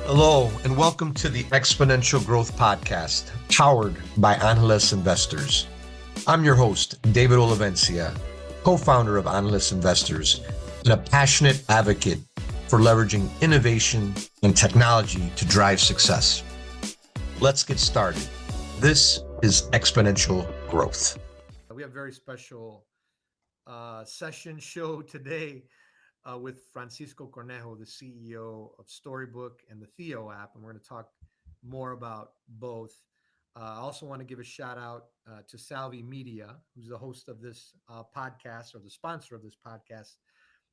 Hello, and welcome to the Exponential Growth Podcast, powered by Analyst Investors. I'm your host, David Olivencia, co-founder of Analyst Investors, and a passionate advocate for leveraging innovation and technology to drive success. Let's get started. This is Exponential Growth. We have a very special session show today with Francisco Cornejo, the CEO of Storybook and the Theo app, and we're going to talk more about both. I also want to give a shout out to Salvi Media, who's the host of this podcast or the sponsor of this podcast.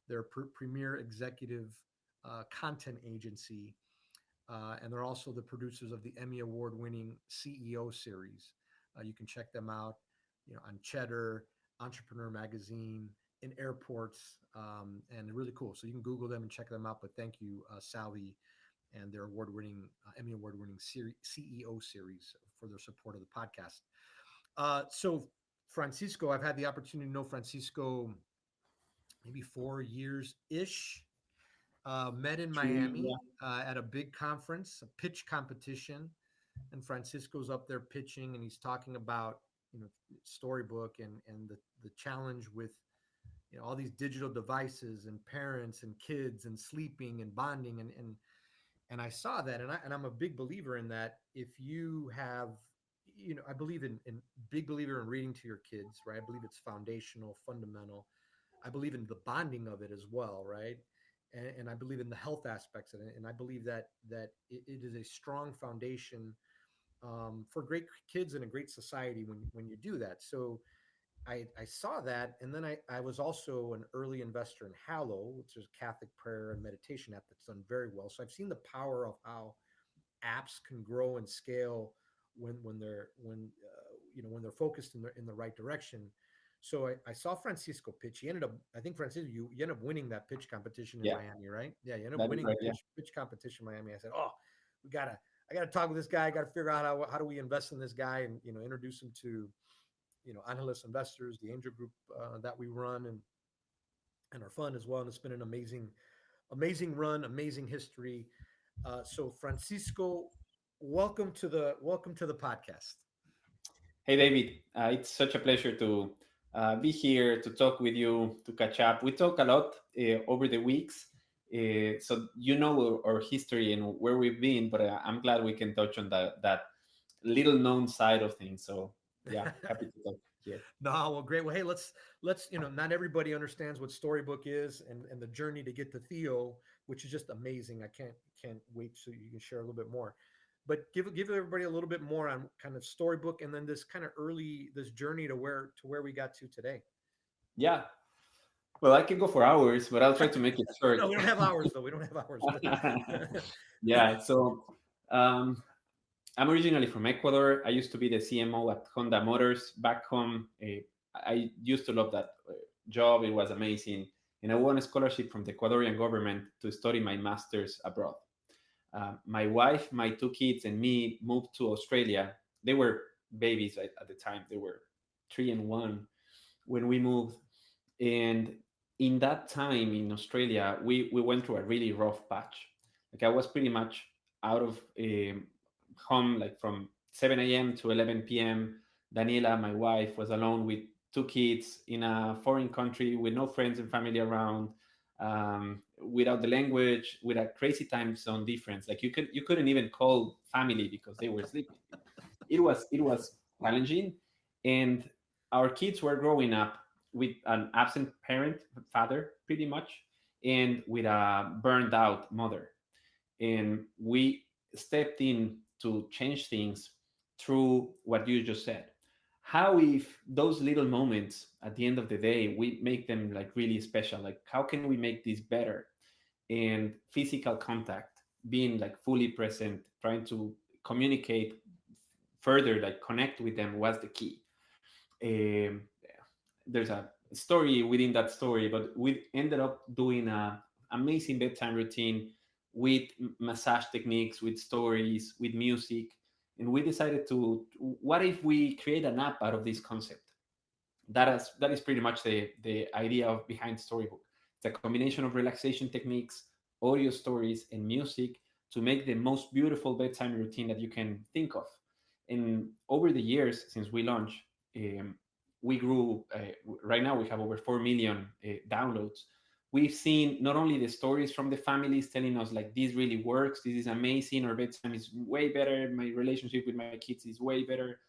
They're a premier executive content agency, and they're also the producers of the Emmy Award-winning CEO series. You can check them out, on Cheddar, Entrepreneur Magazine, in airports, and really cool. So you can Google them and check them out. But thank you, Salvi, and their award-winning Emmy Award-winning CEO series for their support of the podcast. So Francisco, I've had the opportunity to know Francisco maybe 4 years ish. Met in Miami at a big conference, a pitch competition, and Francisco's up there pitching, and he's talking about Storybook and the challenge with all these digital devices and parents and kids and sleeping and bonding and I saw that, and I'm a big believer in that. If you have, I believe in big believer in reading to your kids, right? I believe it's foundational, fundamental. I believe in the bonding of it as well, right? And I believe in the health aspects of it, and I believe that it is a strong foundation for great kids and a great society when you do that. So I saw that, and then I was also an early investor in Hallow, which is a Catholic prayer and meditation app that's done very well. So I've seen the power of how apps can grow and scale when they're focused in the right direction. So I saw Francisco pitch. He ended up, I think Francisco, you ended up winning that pitch competition in Yeah, Miami, right? Yeah, you ended up that is winning right. the Yeah, pitch competition in Miami. I said, oh, I gotta talk with this guy. I gotta figure out how do we invest in this guy and introduce him to analyst investors, the angel group that we run, and our fund as well. And it's been an amazing run, amazing history. So Francisco, welcome to the podcast. hey David, it's such a pleasure to be here to talk with you, to catch up. We talk a lot over the weeks, so you know our history and where we've been. But I'm glad we can touch on that little known side of things. So yeah, happy to talk here. No, well, great. Well, hey, let's not everybody understands what Storybook is and the journey to get to Theo, which is just amazing. I can't wait so you can share a little bit more. But give everybody a little bit more on kind of Storybook and then this kind of this journey to where we got to today. Yeah, well, I can go for hours, but I'll try to make it No, short. we don't have hours though. We don't have hours. But Yeah, so um, I'm originally from Ecuador. I used to be the CMO at Honda Motors back home. I used to love that job. It was amazing. And I won a scholarship from the Ecuadorian government to study my master's abroad. My wife, my two kids, and me moved to Australia. They were babies at the time. They were 3 and 1 when we moved. And in that time in Australia, we went through a really rough patch. Like I was pretty much out of home, like from 7 a.m. to 11 p.m. Daniela, my wife, was alone with two kids in a foreign country with no friends and family around, without the language, with a crazy time zone difference. Like you couldn't even call family because they were sleeping. It was challenging, and our kids were growing up with an absent parent, father, pretty much, and with a burned out mother. And we stepped in to change things through what you just said. How, if those little moments at the end of the day, we make them like really special? Like how can we make this better? And physical contact, being like fully present, trying to communicate further, like connect with them, was the key. um, there's a story within that story, but we ended up doing a amazing bedtime routine with massage techniques, with stories, with music. And we decided to, what if we create an app out of this concept? That is pretty much the idea of behind Storybook. It's a combination of relaxation techniques, audio stories, and music to make the most beautiful bedtime routine that you can think of. And over the years since we launched, we grew. Right now, we have over 4 million downloads. We've seen not only the stories from the families telling us like this really works, this is amazing, our bedtime is way better, my relationship with my kids is way better,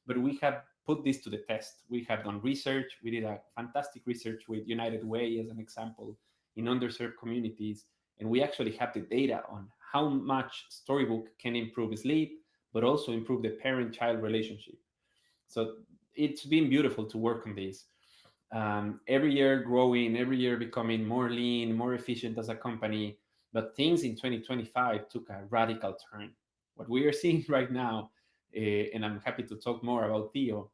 but we have put this to the test. We have done research. We did a fantastic research with United Way as an example in underserved communities, and we actually have the data on how much Storybook can improve sleep, but also improve the parent-child relationship. So it's been beautiful to work on this. Every year growing, every year becoming more lean, more efficient as a company. But things in 2025 took a radical turn. What we are seeing right now, and I'm happy to talk more about Theo,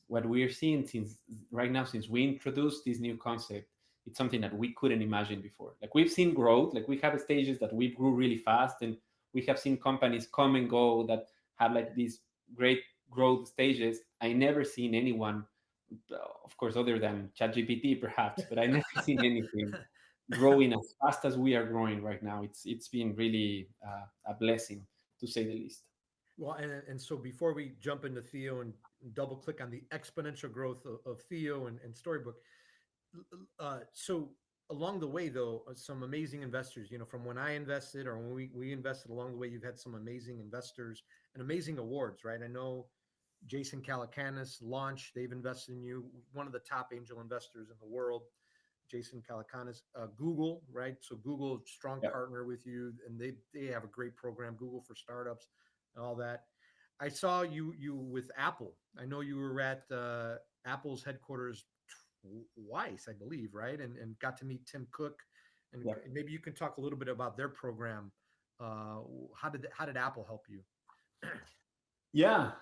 what we are seeing since right now, since we introduced this new concept, it's something that we couldn't imagine before. Like we've seen growth, like we have stages that we grew really fast, and we have seen companies come and go that have like these great growth stages. I never seen anyone, of course, other than ChatGPT perhaps, but I never seen anything growing as fast as we are growing right now. It's been really a blessing to say the least. Well, and so before we jump into Theo and double click on the exponential growth of Theo and Storybook, so along the way though, some amazing investors, from when I invested or when we invested along the way, you've had some amazing investors and amazing awards, right? I know Jason Calacanis launched, they've invested in you, one of the top angel investors in the world, Jason Calacanis. Google, right? So Google, strong Yep. partner with you, and they have a great program, Google for Startups and all that. I saw you with Apple. I know you were at Apple's headquarters twice, I believe, right? And got to meet Tim Cook, and Yep. maybe you can talk a little bit about their program. How did Apple help you? Yeah,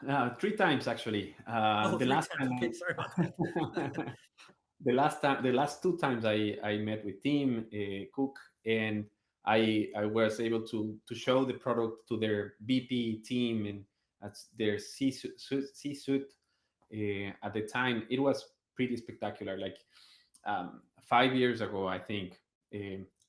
3 times actually. Oh, The three last times. time, Okay, sorry about that. the last 2 times I met with Tim Cook, and I was able to show the product to their VP team and at their C-suite. At the time, it was pretty spectacular. Like 5 years ago, I think,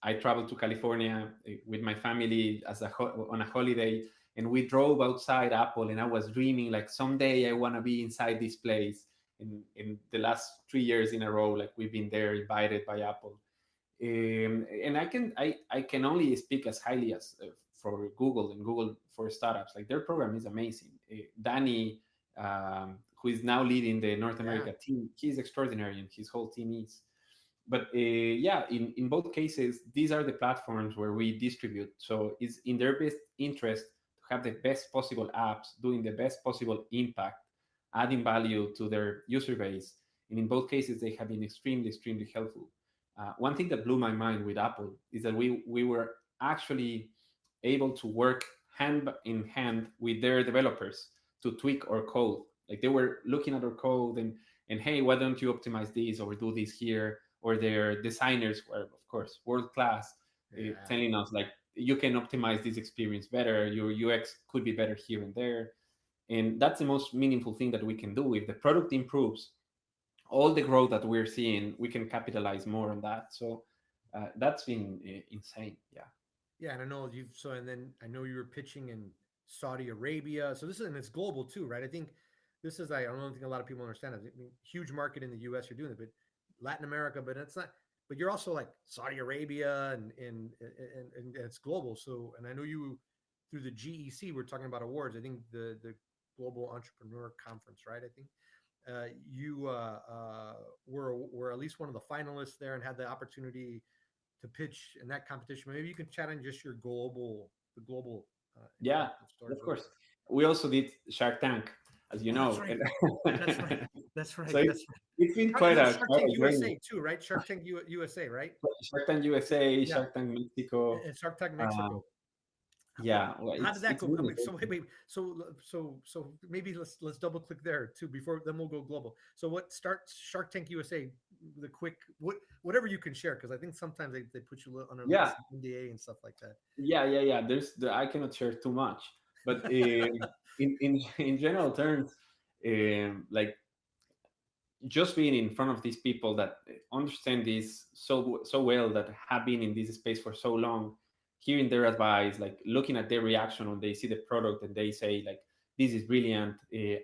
I traveled to California with my family on a holiday, and we drove outside Apple, and I was dreaming like someday I want to be inside this place. In the last 3 years in a row, like we've been there invited by Apple. And I can only speak as highly as for Google and Google for Startups. Like their program is amazing. Danny, who is now leading the North America team, he's extraordinary, and his whole team is. But yeah, in both cases, these are the platforms where we distribute. So it's in their best interest to have the best possible apps, doing the best possible impact, adding value to their user base. And in both cases, they have been extremely, extremely helpful. One thing that blew my mind with Apple is that we were actually able to work hand in hand with their developers to tweak our code. Like they were looking at our code and hey, why don't you optimize this or do this here? Or their designers were, of course, world class, telling us like you can optimize this experience better. Your UX could be better here and there. And that's the most meaningful thing that we can do. If the product improves, all the growth that we're seeing, we can capitalize more on that. So that's been insane. Yeah. Yeah, and I know and then I know you were pitching in Saudi Arabia. So and it's global too, right? I think this is, I don't think a lot of people understand it. I mean, huge market in the US, you're doing it, but Latin America, but it's not, but you're also like Saudi Arabia and it's global. So, and I know you through the GEC, we're talking about awards. I think the Global Entrepreneur Conference, right? I think you were at least one of the finalists there and had the opportunity to pitch in that competition. Maybe you can chat on just the global. Yeah, of course. We also did Shark Tank, as you know. That's right. That's right. So That's right. It's been quite a Shark Tank USA too, right? Shark Tank USA, right? Shark Tank USA, yeah. Shark Tank Mexico, and Shark Tank Mexico. Yeah. Well, how did that go? I mean, so maybe let's double click there too before then we'll go global. So what starts Shark Tank USA? The quick whatever you can share, because I think sometimes they put you under NDA and stuff like that. Yeah. I cannot share too much, but in general terms, like just being in front of these people that understand this so well, that have been in this space for so long, hearing their advice, like looking at their reaction when they see the product and they say like, this is brilliant,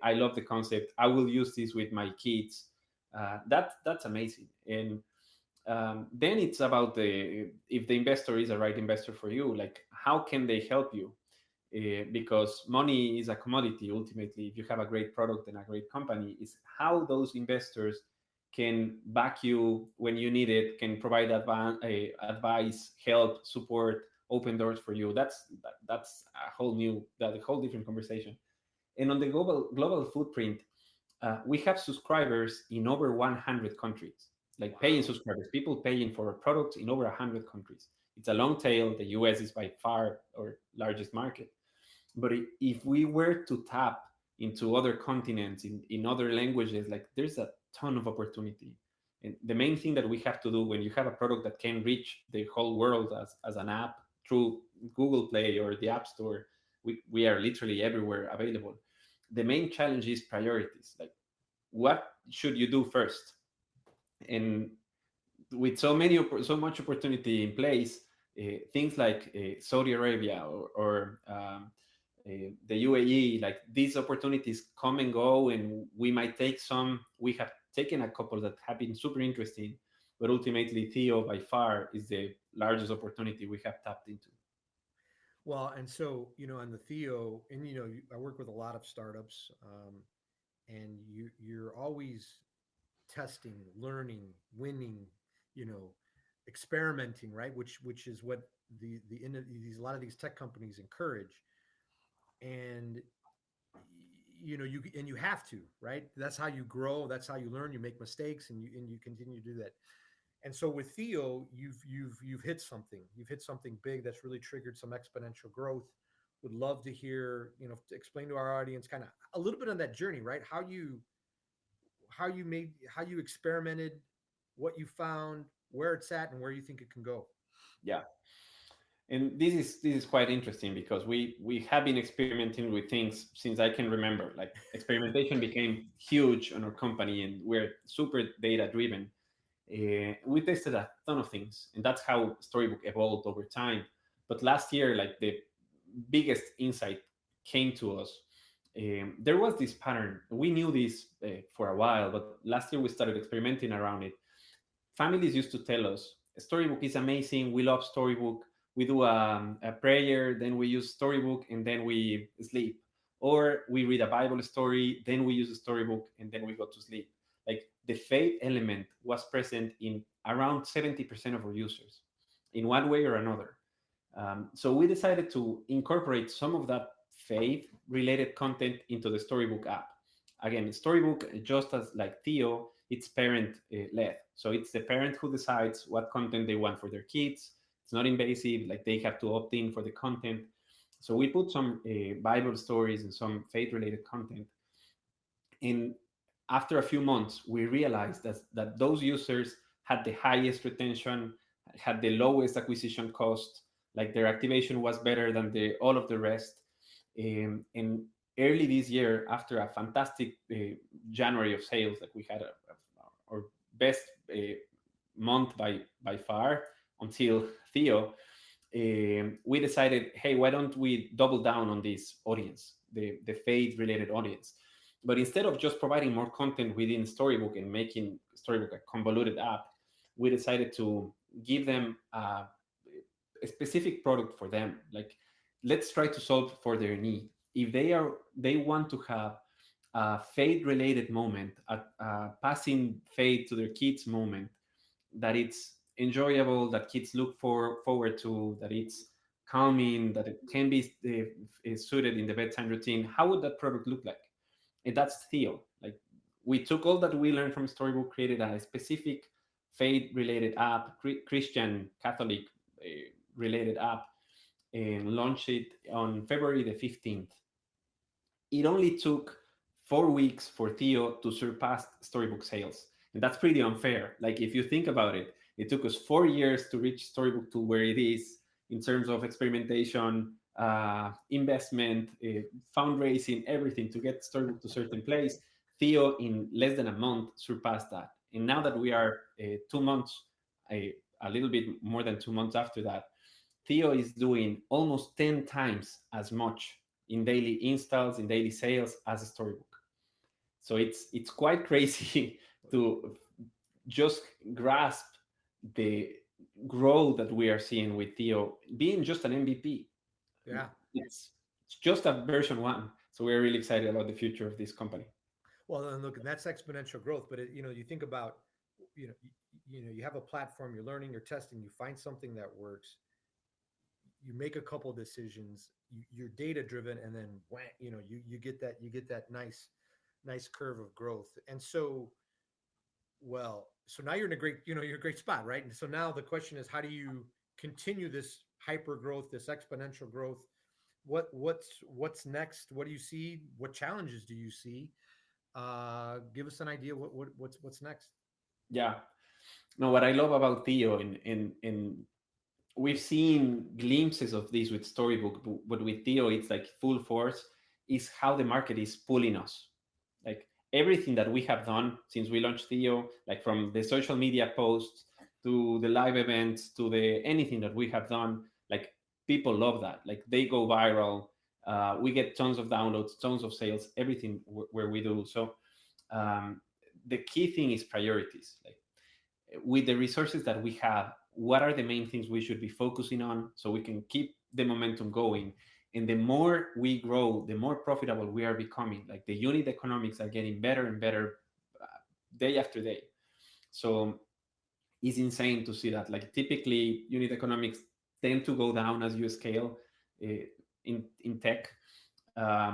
I love the concept, I will use this with my kids. That's amazing. And then it's about the if the investor is a right investor for you, like how can they help you? Because money is a commodity ultimately. If you have a great product and a great company, is how those investors can back you when you need it, can provide advice, help, support, open doors for you. That's a whole different conversation. And on the global footprint, we have subscribers in over 100 countries, like paying subscribers, people paying for products in over 100 countries. It's a long tail. The US is by far our largest market. But if we were to tap into other continents, in other languages, like there's a ton of opportunity. And the main thing that we have to do when you have a product that can reach the whole world as an app through Google Play or the App Store, we are literally everywhere available. The main challenge is priorities. Like, what should you do first? And with so much opportunity in place, things like Saudi Arabia or the UAE, like these opportunities come and go, and we might take some. We have taken a couple that have been super interesting, but ultimately Theo by far is the largest opportunity we have tapped into. Well, and so, on the Theo, and I work with a lot of startups, and you're always testing, learning, winning, you know, experimenting, right? Which is what these a lot of these tech companies encourage. And you have to, right? That's how you grow, that's how you learn. You make mistakes, and you continue to do that. And so with Theo, you've hit something. You've hit something big that's really triggered some exponential growth. Would love to hear, to explain to our audience kind of a little bit on that journey, right? How you experimented, what you found, where it's at, and where you think it can go. Yeah. And this is quite interesting because we have been experimenting with things since I can remember. Like, experimentation became huge on our company, and we're super data driven. We tested a ton of things, and that's how Storybook evolved over time. But last year, like, the biggest insight came to us. There was this pattern. We knew this for a while, but last year we started experimenting around it. Families used to tell us, Storybook is amazing, we love Storybook, we do a prayer, then we use Storybook, and then we sleep. Or we read a Bible story, then we use a Storybook, and then we go to sleep. Like, the faith element was present in around 70% of our users in one way or another. So we decided to incorporate some of that faith related content into the Storybook app. Again, Storybook, just as like Theo, it's parent led. So it's the parent who decides what content they want for their kids. It's not invasive, like they have to opt in for the content. So we put some Bible stories and some faith related content. And after a few months, we realized that those users had the highest retention, had the lowest acquisition cost, like their activation was better than all of the rest. And early this year, after a fantastic January of sales, like we had our best month by far until Theo, we decided, hey, why don't we double down on this audience, the faith related audience? But instead of just providing more content within Storybook and making Storybook a convoluted app, we decided to give them a specific product for them. Like, let's try to solve for their need. If they want to have a faith related moment, a passing faith to their kids moment, that it's enjoyable, that kids look forward to, that it's calming, that it can be suited in the bedtime routine, how would that product look like? And that's Theo. Like, we took all that we learned from Storybook, created a specific faith-related app, Christian, Catholic related app, and launched it on February the 15th. It only took 4 weeks for Theo to surpass Storybook sales. And that's pretty unfair. Like, if you think about it, it took us 4 years to reach Storybook to where it is in terms of experimentation, investment, fundraising, everything to get Storybook to a certain place. Theo, in less than a month, surpassed that. And now that we are 2 months, a little bit more than 2 months after that, Theo is doing almost 10 times as much in daily installs, in daily sales as a Storybook. So it's quite crazy to just grasp the growth that we are seeing with Theo being just an MVP. Yeah. It's just a version 1. So we're really excited about the future of this company. Well, and look, and that's exponential growth. But you think about, you have a platform, you're learning, you're testing, you find something that works, you make a couple decisions, you're data driven, and then you get that nice curve of growth. And so, well, so now you're in a great, you're a great spot, right? And so now the question is, how do you continue this hyper growth, this exponential growth? What's next? What do you see? What challenges do you see? Give us an idea what's next. Yeah. No, what I love about Theo, in we've seen glimpses of this with Storybook, but with Theo, it's like full force, is how the market is pulling us. Like everything that we have done since we launched Theo, like from the social media posts to the live events to the anything that we have done, like people love that. Like they go viral. We get tons of downloads, tons of sales, everything where we do. So the key thing is priorities. Like with the resources that we have, what are the main things we should be focusing on so we can keep the momentum going? And the more we grow, the more profitable we are becoming. Like the unit economics are getting better and better day after day. So it's insane to see that. Like typically unit economics tend to go down as you scale in tech,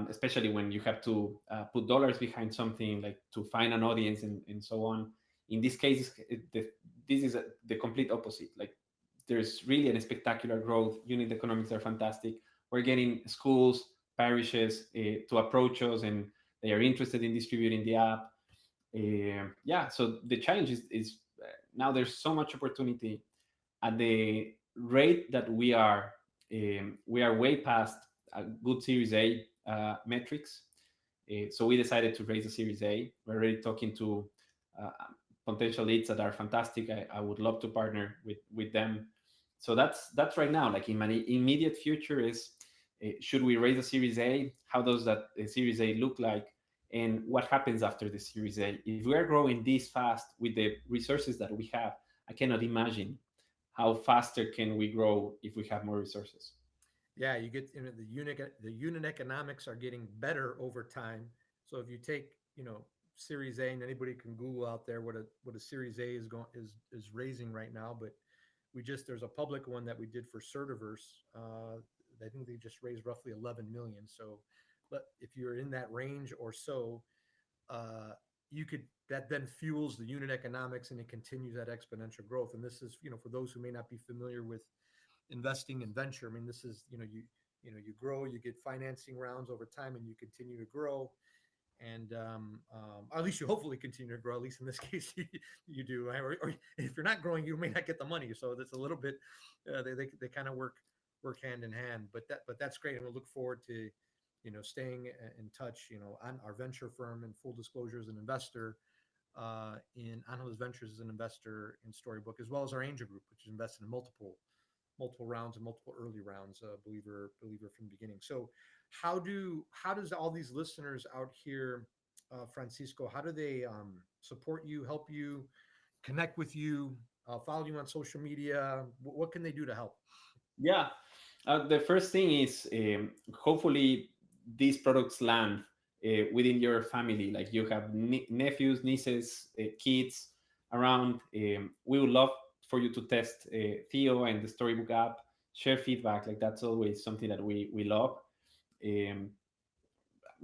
especially when you have to put dollars behind something, like to find an audience and so on. In this case, this is the complete opposite. Like there's really a spectacular growth. Unit economics are fantastic. We're getting schools, parishes to approach us, and they are interested in distributing the app. Yeah, so the challenge is now there's so much opportunity at the rate that we are way past a good Series A metrics. So we decided to raise a Series A. We're already talking to potential leads that are fantastic. I would love to partner with them. So that's right now. Like in my immediate future is, should we raise a Series A? How does that Series A look like? And what happens after the Series A? If we are growing this fast with the resources that we have, I cannot imagine how faster can we grow if we have more resources. Yeah, you get the unit economics are getting better over time. So if you take Series A, and anybody can Google out there what a Series A is raising right now, but there's a public one that we did for Certiverse. I think they just raised roughly 11 million. So, but if you're in that range or so, that then fuels the unit economics and it continues that exponential growth. And this is, for those who may not be familiar with investing in venture. I mean, this is, you grow, you get financing rounds over time, and you continue to grow. And at least you hopefully continue to grow. At least in this case, you do. Right? Or if you're not growing, you may not get the money. So that's a little bit. They kind of work hand in hand. But that's great, and we'll look forward to staying in touch. On our venture firm, and full disclosure, as an investor in Angeles Ventures, as an investor in Storybook, as well as our angel group, which is invested in multiple rounds and multiple early rounds, believer from the beginning. So how does all these listeners out here, Francisco, how do they support you, help you, connect with you, follow you on social media? What can they do to help? Yeah, the first thing is hopefully these products land within your family. Like you have nephews, nieces, kids around. We would love for you to test Theo and the Storybook app, share feedback. Like that's always something that we love.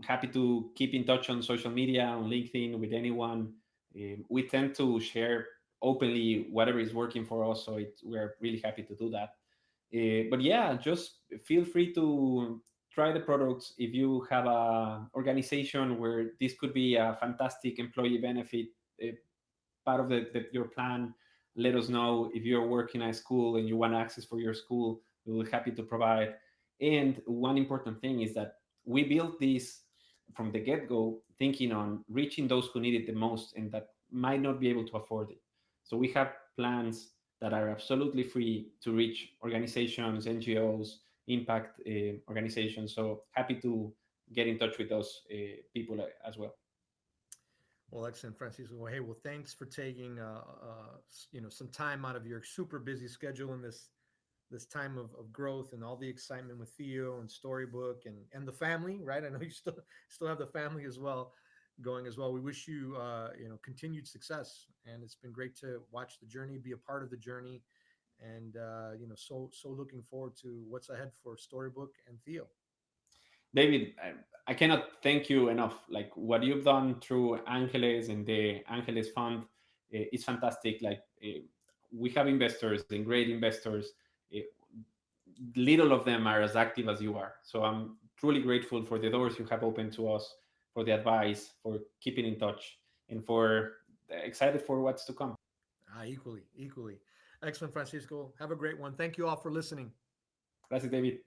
Happy to keep in touch on social media, on LinkedIn, with anyone. We tend to share openly whatever is working for us, so we're really happy to do that. But yeah, just feel free to try the products. If you have a organization where this could be a fantastic employee benefit, part of your plan, let us know. If you're working at a school and you want access for your school, we'll be happy to provide. And one important thing is that we built this from the get-go thinking on reaching those who need it the most and that might not be able to afford it. So we have plans that are absolutely free to reach organizations, NGOs, impact organizations. So happy to get in touch with those people as well. Well, excellent, Francisco. Well, hey, well, thanks for taking some time out of your super busy schedule in this time of growth and all the excitement with Theo and Storybook and the family, right? I know you still have the family as well going as well. We wish you continued success, and it's been great to watch the journey, be a part of the journey, and so looking forward to what's ahead for Storybook and Theo. David, I cannot thank you enough. Like what you've done through Angeles and the Angeles Fund is fantastic. Like we have investors and great investors. Uh, Little of them are as active as you are. So I'm truly grateful for the doors you have opened to us, for the advice, for keeping in touch, and for excited for what's to come. Equally. Excellent, Francisco. Have a great one. Thank you all for listening. Gracias, David.